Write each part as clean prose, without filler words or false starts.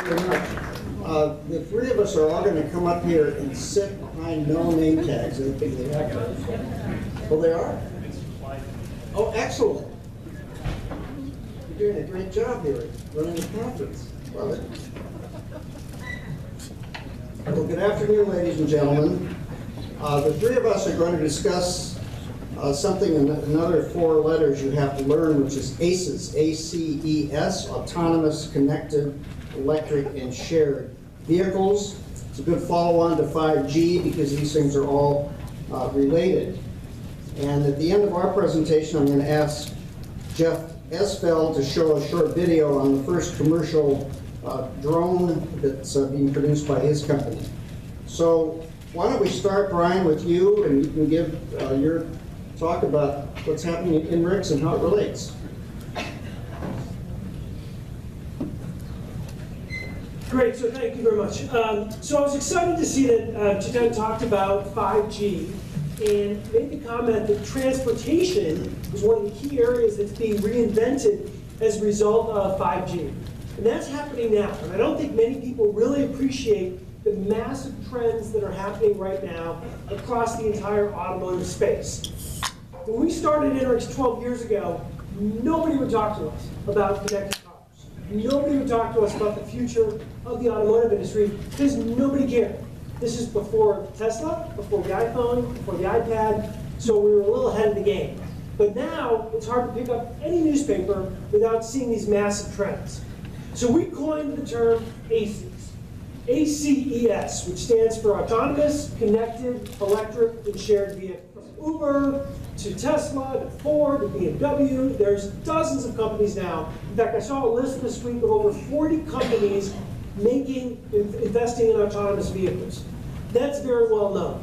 very much. The three of us are all going to come up here and sit behind no name tags. Oh, they are? Oh, excellent. You're doing a great job here running the conference. Love it. Well, good afternoon, ladies and gentlemen. The three of us are going to discuss something in another 4 letters you have to learn, which is ACES, A-C-E-S, Autonomous, Connected, Electric, and Shared Vehicles. It's a good follow-on to 5G because these things are all related. And at the end of our presentation, I'm going to ask Jeff Esfeld to show a short video on the first commercial drone that's being produced by his company. So why don't we start, Bryan, with you, and you can give your talk about what's happening at INRIX and how it relates. Great, so thank you very much. So I was excited to see that Jeanette talked about 5G and made the comment that transportation is one of the key areas that's being reinvented as a result of 5G. And that's happening now. And I don't think many people really appreciate the massive trends that are happening right now across the entire automotive space. When we started INRIX 12 years ago, nobody would talk to us about connected cars. Nobody would talk to us about the future of the automotive industry because nobody cared. This is before Tesla, before the iPhone, before the iPad, so we were a little ahead of the game. But now, it's hard to pick up any newspaper without seeing these massive trends. So we coined the term ACES, A-C-E-S, which stands for Autonomous, Connected, Electric, and Shared Vehicles. From Uber to Tesla to Ford to BMW, there's dozens of companies now. In fact, I saw a list this week of over 40 companies investing in autonomous vehicles. That's very well known.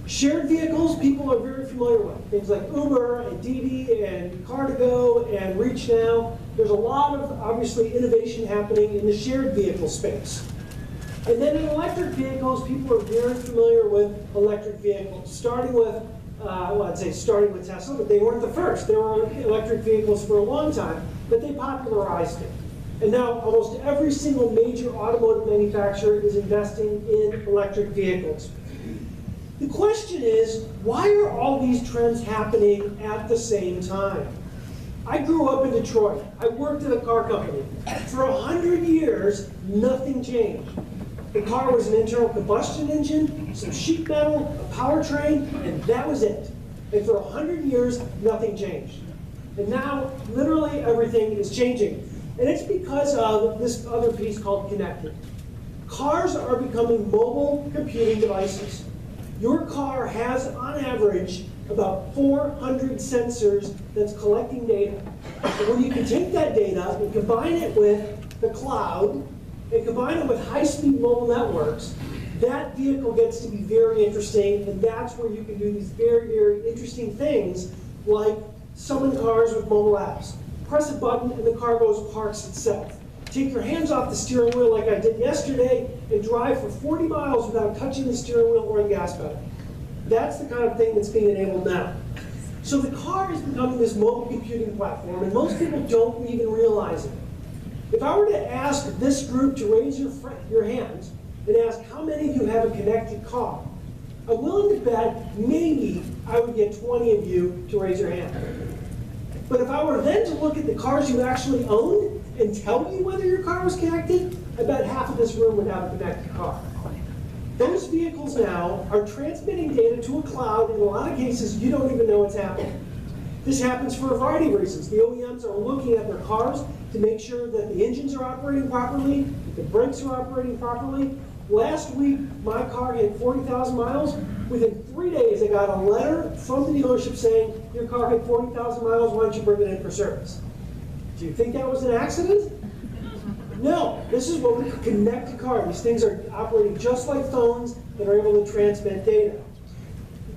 Shared vehicles, people are very familiar with. Things like Uber and Didi and Car2Go and Reach Now. There's a lot of, obviously, innovation happening in the shared vehicle space. And then in electric vehicles, people are very familiar with electric vehicles, starting with, I'd say starting with Tesla, but they weren't the first. There were electric vehicles for a long time, but they popularized it. And now almost every single major automotive manufacturer is investing in electric vehicles. The question is, why are all these trends happening at the same time? I grew up in Detroit. I worked at a car company. For 100 years, nothing changed. The car was an internal combustion engine, some sheet metal, a powertrain, and that was it. And for 100 years, nothing changed. And now, literally everything is changing. And it's because of this other piece called connected. Cars are becoming mobile computing devices. Your car has, on average, about 400 sensors that's collecting data. And when you can take that data and combine it with the cloud, and combine it with high-speed mobile networks, that vehicle gets to be very interesting, and that's where you can do these very, very interesting things, like summon cars with mobile apps. Press a button and the car goes parks itself. Take your hands off the steering wheel like I did yesterday and drive for 40 miles without touching the steering wheel or the gas pedal. That's the kind of thing that's being enabled now. So the car is becoming this mobile computing platform, and most people don't even realize it. If I were to ask this group to raise your hands and ask how many of you have a connected car, I'm willing to bet maybe I would get 20 of you to raise your hand. But if I were then to look at the cars you actually own and tell you whether your car was connected, I bet half of this room would have a connected car. Those vehicles now are transmitting data to a cloud. In a lot of cases, you don't even know what's happening. This happens for a variety of reasons. The OEMs are looking at their cars to make sure that the engines are operating properly, that the brakes are operating properly. Last week, my car hit 40,000 miles. Within 3 days, I got a letter from the dealership saying, your car hit 40,000 miles, why don't you bring it in for service? Do you think that was an accident? No, this is what we call connected car. These things are operating just like phones that are able to transmit data.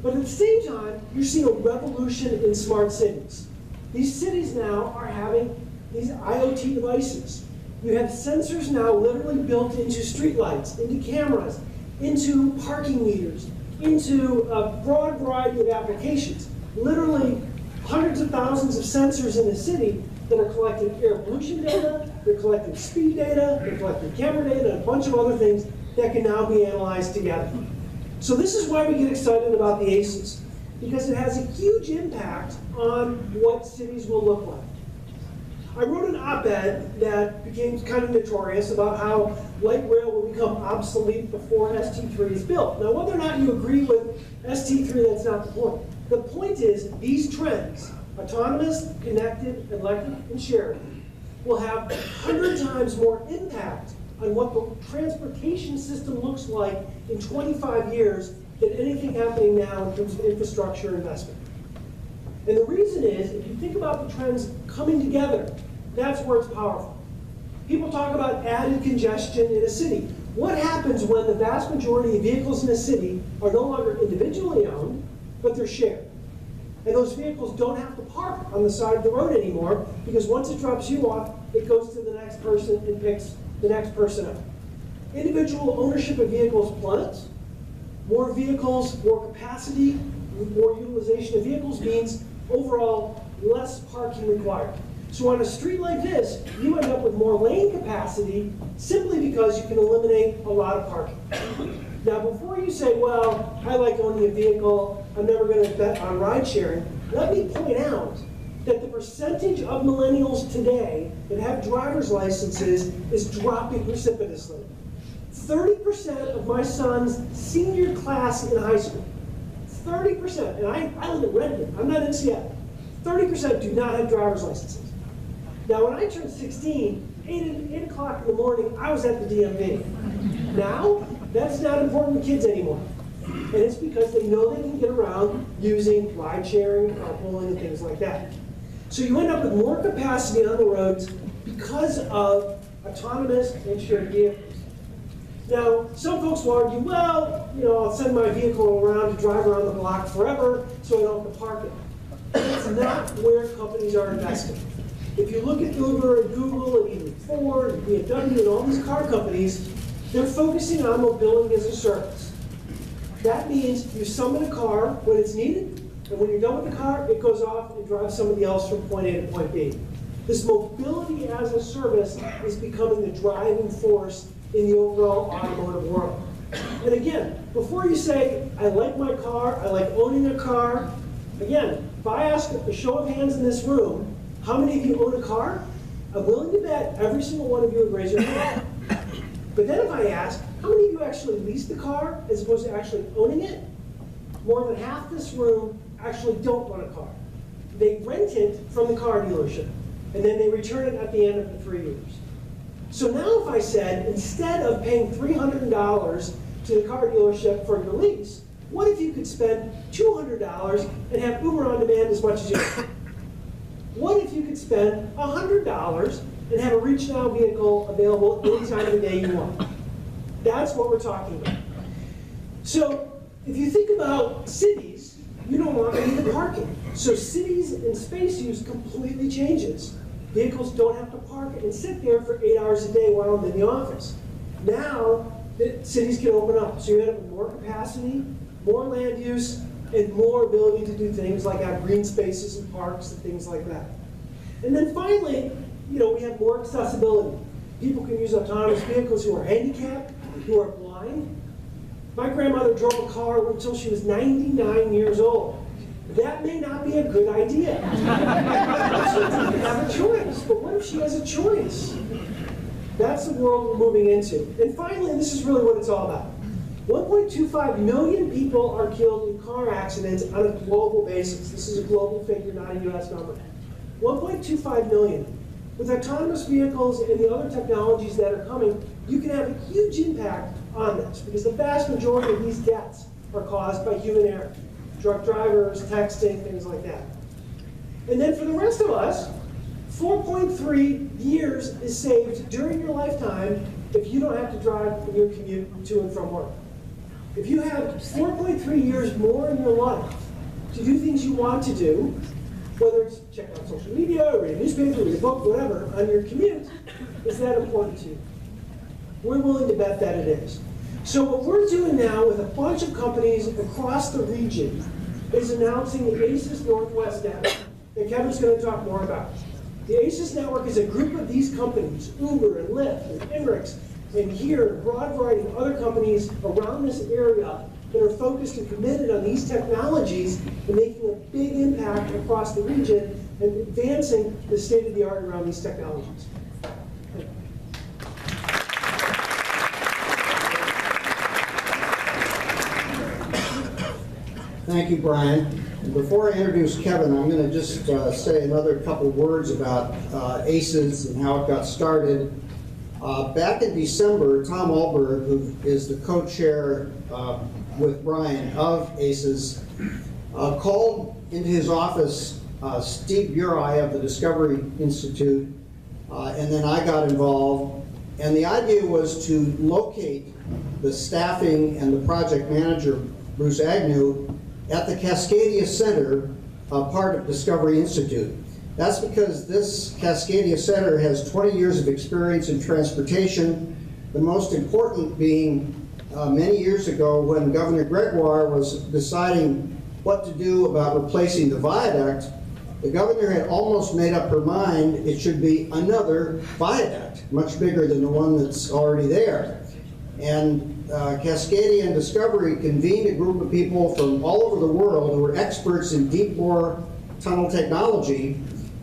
But at the same time, you're seeing a revolution in smart cities. These cities now are having these IoT devices. You have sensors now literally built into streetlights, into cameras, into parking meters, into a broad variety of applications. Literally hundreds of thousands of sensors in the city that are collecting air pollution data, they're collecting speed data, they're collecting camera data, and a bunch of other things that can now be analyzed together. So this is why we get excited about the ACEs, because it has a huge impact on what cities will look like. I wrote an op-ed that became kind of notorious about how light rail will become obsolete before ST3 is built. Now, whether or not you agree with ST3, that's not the point. The point is these trends, autonomous, connected, electric, and shared, will have 100 times more impact on what the transportation system looks like in 25 years than anything happening now in terms of infrastructure investment. And the reason is, if you think about the trends coming together, that's where it's powerful. People talk about added congestion in a city. What happens when the vast majority of vehicles in a city are no longer individually owned, but they're shared? And those vehicles don't have to park on the side of the road anymore, because once it drops you off, it goes to the next person and picks the next person up. Individual ownership of vehicles plummets. More vehicles, more capacity, more utilization of vehicles means overall less parking required. So on a street like this, you end up with more lane capacity simply because you can eliminate a lot of parking. Now, before you say, well, I like owning a vehicle, I'm never going to bet on ride sharing, let me point out that the percentage of millennials today that have driver's licenses is dropping precipitously. 30% of my son's senior class in high school, 30%, and I live in Redmond, I'm not in Seattle, 30% do not have driver's licenses. Now, when I turned 16, 8 o'clock in the morning, I was at the DMV. Now, that's not important to kids anymore. And it's because they know they can get around using ride sharing, carpooling, and things like that. So you end up with more capacity on the roads because of autonomous and shared vehicles. Now, some folks will argue, well, I'll send my vehicle around to drive around the block forever so I don't have to park it. That's not where companies are investing. If you look at Uber and Google and even Ford and BMW and all these car companies, they're focusing on mobility as a service. That means you summon a car when it's needed, and when you're done with the car, it goes off and drives somebody else from point A to point B. This mobility as a service is becoming the driving force in the overall automotive world. And again, before you say, I like my car, I like owning a car, again, if I ask a show of hands in this room, how many of you own a car? I'm willing to bet every single one of you would raise your hand. But then if I ask, how many of you actually lease the car as opposed to actually owning it? More than half this room actually don't own a car. They rent it from the car dealership, and then they return it at the end of the 3 years. So now if I said, instead of paying $300 to the car dealership for your lease, what if you could spend $200 and have Uber on demand as much as you want? What if you could spend $100 and have a Reach Now vehicle available any time of the day you want? That's what we're talking about. So if you think about cities, you don't want any of the parking. So cities and space use completely changes. Vehicles don't have to park and sit there for 8 hours a day while I'm in the office. Now, the cities can open up. So you end up with more capacity, more land use, and more ability to do things like have green spaces and parks and things like that. And then finally, we have more accessibility. People can use autonomous vehicles who are handicapped, who are blind. My grandmother drove a car until she was 99 years old. That may not be a good idea. She doesn't have a choice, but what if she has a choice? That's the world we're moving into. And finally, this is really what it's all about. 1.25 million people are killed in car accidents on a global basis. This is a global figure, not a US number. 1.25 million. With autonomous vehicles and the other technologies that are coming, you can have a huge impact on this, because the vast majority of these deaths are caused by human error. Drunk drivers, texting, things like that. And then for the rest of us, 4.3 years is saved during your lifetime if you don't have to drive in your commute to and from work. If you have 4.3 years more in your life to do things you want to do, whether it's check out social media, or read a newspaper, read a book, whatever, on your commute, is that important to you? We're willing to bet that it is. So what we're doing now with a bunch of companies across the region is announcing the ACES Northwest Network that Kevin's going to talk more about. The ACES network is a group of these companies, Uber and Lyft and INRIX, and here, a broad variety of other companies around this area that are focused and committed on these technologies and making a big impact across the region and advancing the state of the art around these technologies. Thank you, Brian. And before I introduce Kevin, I'm going to just say another couple words about ACES and how it got started. Back in December, Tom Alberg, who is the co-chair with Bryan of ACES, called into his office Steve Burai of the Discovery Institute, and then I got involved. And the idea was to locate the staffing and the project manager, Bruce Agnew, at the Cascadia Center, part of Discovery Institute. That's because this Cascadia Center has 20 years of experience in transportation, the most important being many years ago when Governor Gregoire was deciding what to do about replacing the viaduct. The governor had almost made up her mind it should be another viaduct, much bigger than the one that's already there. And Cascadia and Discovery convened a group of people from all over the world who were experts in deep bore tunnel technology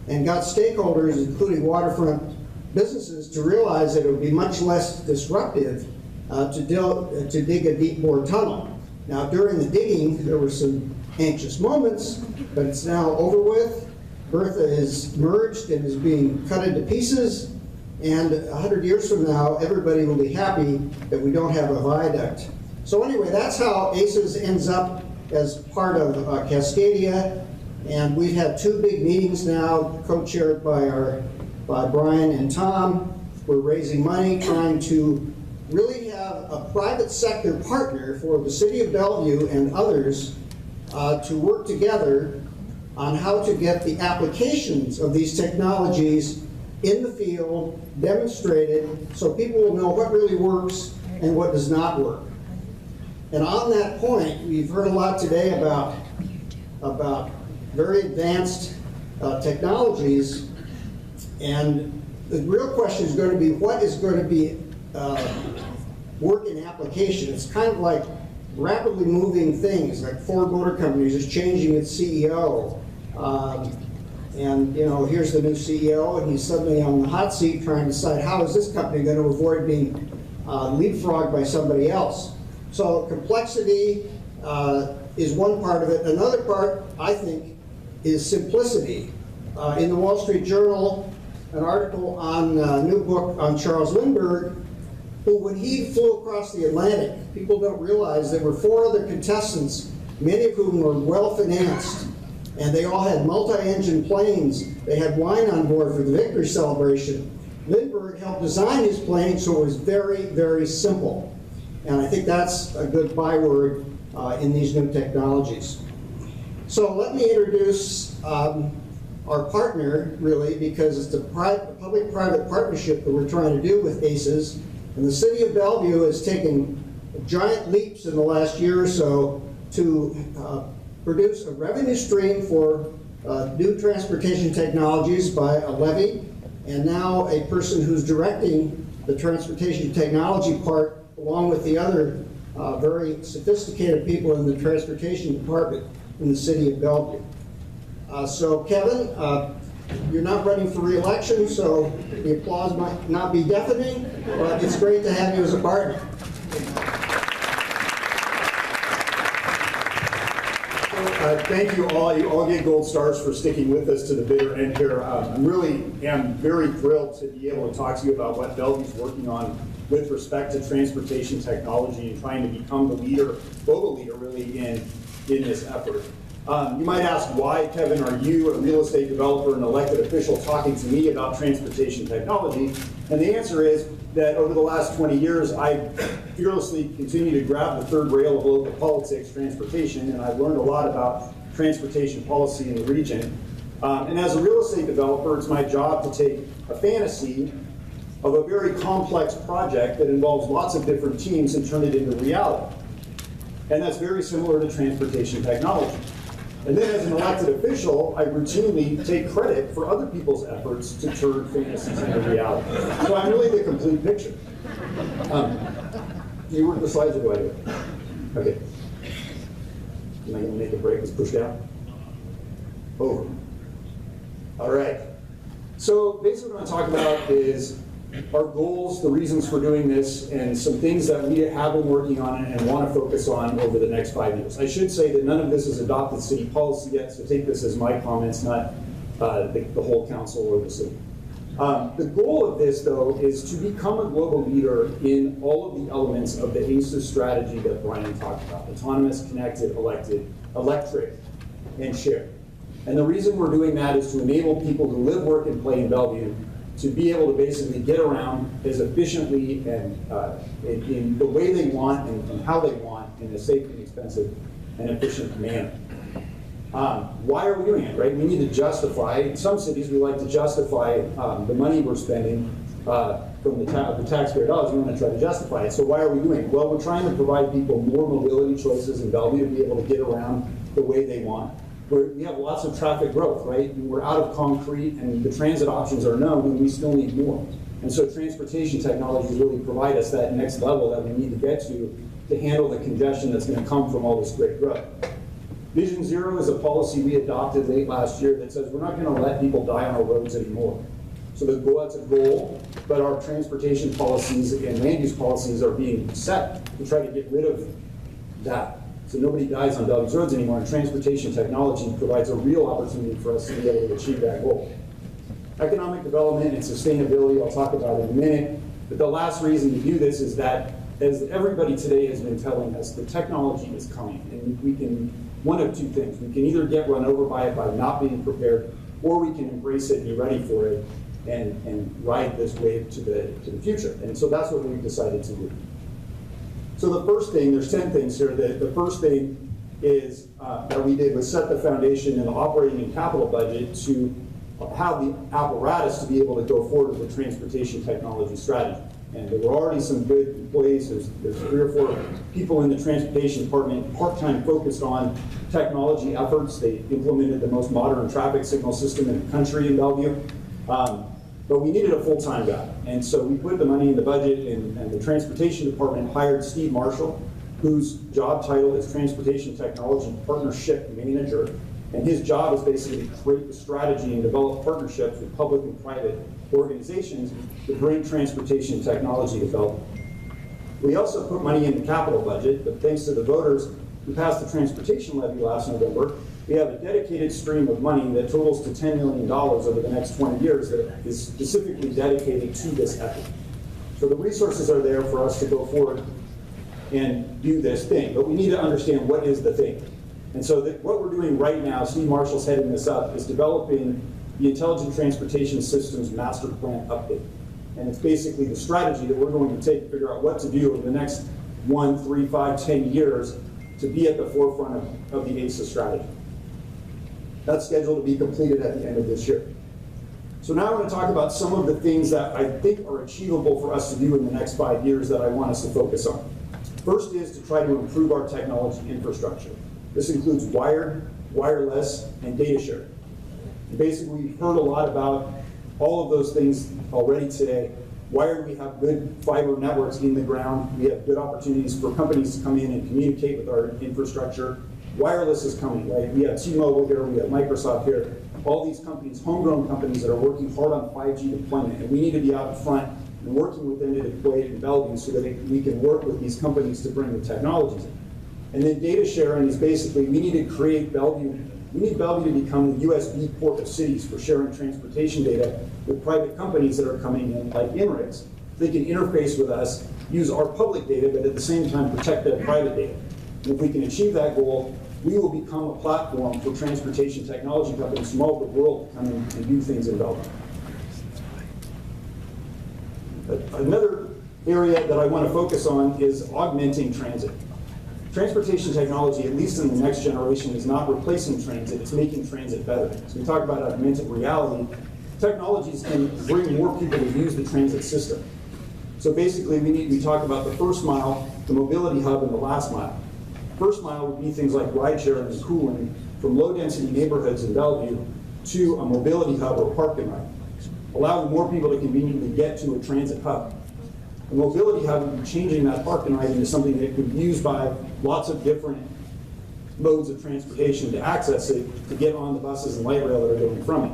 and got stakeholders, including waterfront businesses, to realize that it would be much less disruptive to dig a deep bore tunnel. Now, during the digging, there were some anxious moments, but it's now over with. Bertha is merged and is being cut into pieces. And 100 years from now, everybody will be happy that we don't have a viaduct. So anyway, that's how ACES ends up as part of Cascadia. And we've had 2 big meetings now, co-chaired by Brian and Tom. We're raising money, trying to really have a private sector partner for the city of Bellevue and others to work together on how to get the applications of these technologies in the field, demonstrated, so people will know what really works and what does not work. And on that point, we've heard a lot today about very advanced technologies, and the real question is going to be what is going to be work in application. It's kind of like rapidly moving things, like Ford Motor Company is changing its CEO. And you know, here's the new CEO, and he's suddenly on the hot seat trying to decide how is this company going to avoid being leapfrogged by somebody else. So complexity is one part of it. Another part, I think, is simplicity. In the Wall Street Journal, an article on a new book on Charles Lindbergh, who when he flew across the Atlantic, people don't realize there were 4 other contestants, many of whom were well-financed. And they all had multi-engine planes. They had wine on board for the victory celebration. Lindbergh helped design his plane, so it was very, very simple. And I think that's a good byword in these new technologies. So let me introduce our partner, really, because it's a public-private partnership that we're trying to do with ACES. And the city of Bellevue has taken giant leaps in the last year or so to produce a revenue stream for new transportation technologies by a levy, and now a person who's directing the transportation technology part along with the other very sophisticated people in the transportation department in the city of Bellevue. So Kevin, you're not running for re-election, so the applause might not be deafening, but it's great to have you as a partner. Thank you all. You all get gold stars for sticking with us to the bitter end here. I really am very thrilled to be able to talk to you about what Bellevue's working on with respect to transportation technology and trying to become the leader, global leader really, in this effort. You might ask, why, Kevin, are you, a real estate developer and elected official, talking to me about transportation technology? And the answer is that over the last 20 years, I fearlessly continue to grab the third rail of local politics, transportation, and I've learned a lot about transportation policy in the region. And as a real estate developer, it's my job to take a fantasy of a very complex project that involves lots of different teams and turn it into reality. And that's very similar to transportation technology. And then as an elected official, I routinely take credit for other people's efforts to turn fantasies into reality. So I'm really the complete picture. Do you work the slides or do I do it? Okay. Am I going to make a break? Let's push down. Over. All right. So basically what I'm talking about is our goals, the reasons for doing this, and some things that we have been working on and want to focus on over the next 5 years. I should say that none of this is adopted city policy yet, so take this as my comments, not the whole council or the city. The goal of this, though, is to become a global leader in all of the elements of the ACES strategy that Bryan talked about: autonomous, connected, electric, and shared. And the reason we're doing that is to enable people who live, work, and play in Bellevue to be able to basically get around as efficiently and in the way they want and how they want in a safe and expensive and efficient manner. Why are we doing it, right? We need to justify, in some cities we like to justify the money we're spending from the taxpayer dollars. We want to try to justify it. So why are we doing it? Well, we're trying to provide people more mobility choices in Bellevue to be able to get around the way they want. We have lots of traffic growth, right? We're out of concrete and the transit options are known, and we still need more. And so transportation technologies really provide us that next level that we need to get to handle the congestion that's going to come from all this great growth. Vision Zero is a policy we adopted late last year that says we're not going to let people die on our roads anymore. So that's a goal, but our transportation policies and land use policies are being set to try to get rid of that. So nobody dies on Bellevue's roads anymore, and transportation technology provides a real opportunity for us to be able to achieve that goal. Economic development and sustainability, I'll talk about in a minute, but the last reason to do this is that, as everybody today has been telling us, the technology is coming, and we can, one of two things, we can either get run over by it by not being prepared, or we can embrace it, be ready for it, and ride this wave to the future. And so that's what we've decided to do. So the first thing, there's 10 things here. The first thing is that we did was set the foundation in the operating and capital budget to have the apparatus to be able to go forward with the transportation technology strategy. And there were already some good employees. There's 3 or 4 people in the transportation department part-time focused on technology efforts. They implemented the most modern traffic signal system in the country in Bellevue. But we needed a full-time guy. And so we put the money in the budget, and the transportation department hired Steve Marshall, whose job title is Transportation Technology Partnership Manager. And his job is basically to create the strategy and develop partnerships with public and private organizations to bring transportation technology to Bellevue. We also put money in the capital budget, but thanks to the voters who passed the transportation levy last November, we have a dedicated stream of money that totals to $10 million over the next 20 years that is specifically dedicated to this effort. So the resources are there for us to go forward and do this thing, but we need to understand what is the thing. And so what we're doing right now, Steve Marshall's heading this up, is developing the Intelligent Transportation Systems Master Plan Update. And it's basically the strategy that we're going to take to figure out what to do over the next 1, 3, 5, 10 years to be at the forefront of the ACES strategy. That's scheduled to be completed at the end of this year. So now I want to talk about some of the things that I think are achievable for us to do in the next 5 years that I want us to focus on. First is to try to improve our technology infrastructure. This includes wired, wireless, and data sharing. And basically, we've heard a lot about all of those things already today. Wired, we have good fiber networks in the ground. We have good opportunities for companies to come in and communicate with our infrastructure. Wireless is coming, right? We have T-Mobile here, we have Microsoft here, all these companies, homegrown companies that are working hard on 5G deployment, and we need to be out in front and working with them to deploy it in Bellevue so that we can work with these companies to bring the technologies in. And then data sharing is basically, we need to create Bellevue, we need Bellevue to become the USB port of cities for sharing transportation data with private companies that are coming in, like INRIX. They can interface with us, use our public data, but at the same time protect their private data. And if we can achieve that goal, we will become a platform for transportation technology companies from all over the world to come in and do things in Bellevue. Another area that I want to focus on is augmenting transit. Transportation technology, at least in the next generation, is not replacing transit, it's making transit better. So we talk about augmented reality. Technologies can bring more people to use the transit system. So basically, we talk about the first mile, the mobility hub, and the last mile. First mile would be things like ride sharing and pooling, from low-density neighborhoods in Bellevue to a mobility hub or park and ride, allowing more people to conveniently get to a transit hub. The mobility hub would be changing that park and ride into something that could be used by lots of different modes of transportation to access it, to get on the buses and light rail that are going from it.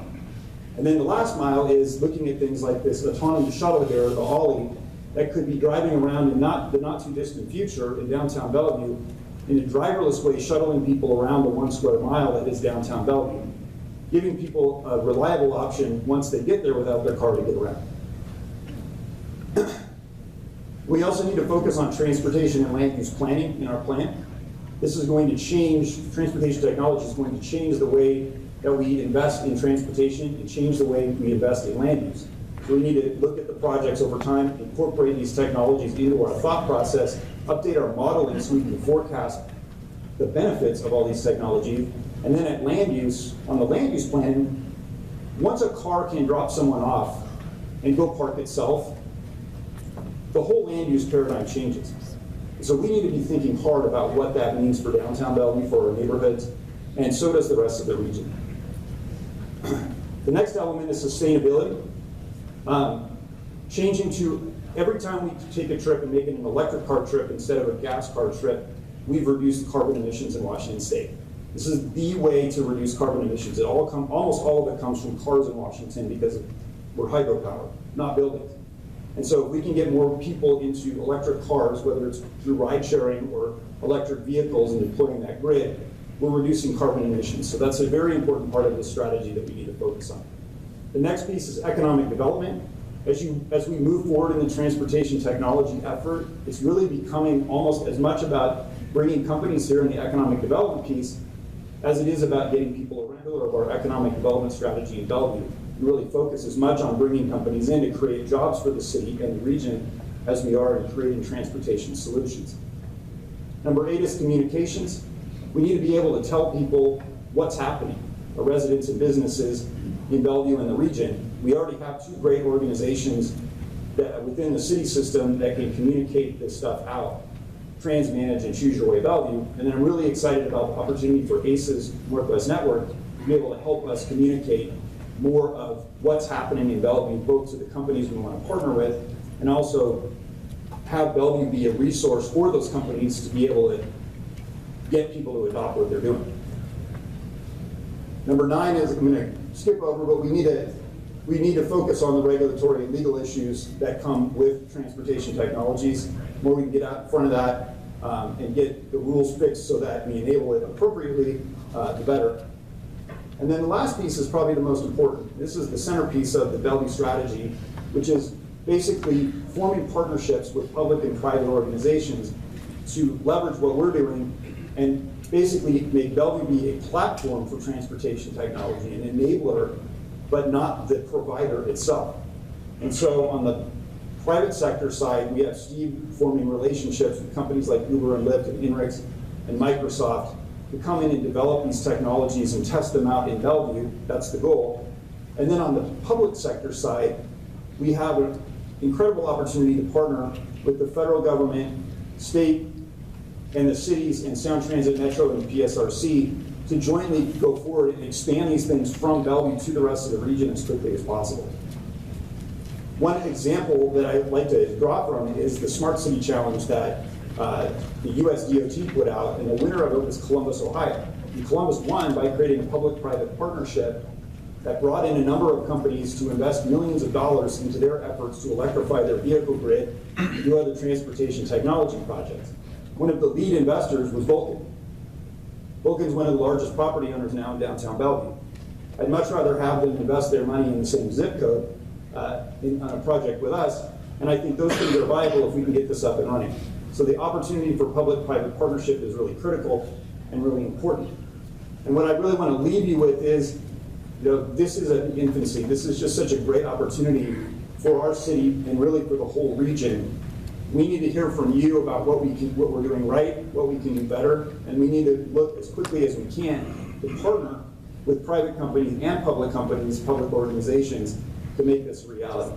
And then the last mile is looking at things like this autonomous shuttle here, the Ollie, that could be driving around in the not too distant future in downtown Bellevue in a driverless way, shuttling people around the 1 square mile that is downtown Bellevue, giving people a reliable option once they get there without their car to get around. We also need to focus on transportation and land use planning in our plan. This is going to change, transportation technology is going to change the way that we invest in transportation and change the way we invest in land use. So we need to look at the projects over time, incorporate these technologies into our thought process, update our modeling so we can forecast the benefits of all these technologies. And then at land use, on the land use plan, once a car can drop someone off and go park itself, the whole land use paradigm changes. So we need to be thinking hard about what that means for downtown Bellevue, for our neighborhoods, and so does the rest of the region. The next element is sustainability. Changing to, every time we take a trip and make it an electric car trip instead of a gas car trip, we've reduced carbon emissions in Washington State. This is the way to reduce carbon emissions. Almost all of it comes from cars in Washington because we're hydropower, not buildings. And so if we can get more people into electric cars, whether it's through ride sharing or electric vehicles and deploying that grid, we're reducing carbon emissions. So that's a very important part of the strategy that we need to focus on. The next piece is economic development. As we move forward in the transportation technology effort, it's really becoming almost as much about bringing companies here in the economic development piece as it is about getting people around of our economic development strategy in Bellevue. We really focus as much on bringing companies in to create jobs for the city and the region as we are in creating transportation solutions. Number 8 is communications. We need to be able to tell people what's happening, our residents and businesses in Bellevue and the region. We already have 2 great organizations that within the city system that can communicate this stuff out, Transmanage and Choose Your Way Bellevue. And then I'm really excited about the opportunity for ACE's Northwest Network to be able to help us communicate more of what's happening in Bellevue, both to the companies we want to partner with, and also have Bellevue be a resource for those companies to be able to get people to adopt what they're doing. Number 9 is, I'm going to skip over, but we need to focus on the regulatory and legal issues that come with transportation technologies. The more we can get out in front of that and get the rules fixed so that we enable it appropriately, the better. And then the last piece is probably the most important. This is the centerpiece of the Bellevue strategy, which is basically forming partnerships with public and private organizations to leverage what we're doing and basically make Bellevue be a platform for transportation technology, an enabler, but not the provider itself. And so on the private sector side, we have Steve forming relationships with companies like Uber and Lyft and INRIX and Microsoft to come in and develop these technologies and test them out in Bellevue. That's the goal. And then on the public sector side, we have an incredible opportunity to partner with the federal government, state, and the cities and Sound Transit Metro and PSRC to jointly go forward and expand these things from Bellevue to the rest of the region as quickly as possible. One example that I'd like to draw from is the Smart City Challenge that the US DOT put out, and the winner of it was Columbus, Ohio. And Columbus won by creating a public-private partnership that brought in a number of companies to invest millions of dollars into their efforts to electrify their vehicle grid and do other transportation technology projects. One of the lead investors was Vulcan. Vulcan's one of the largest property owners now in downtown Bellevue. I'd much rather have them invest their money in the same zip code on a project with us, and I think those things are viable if we can get this up and running. So the opportunity for public-private partnership is really critical and really important. And what I really want to leave you with is, this is at the infancy. This is just such a great opportunity for our city and really for the whole region. We need to hear from you about what we're doing right, what we can do better, and we need to look as quickly as we can to partner with private companies and public companies, public organizations, to make this a reality.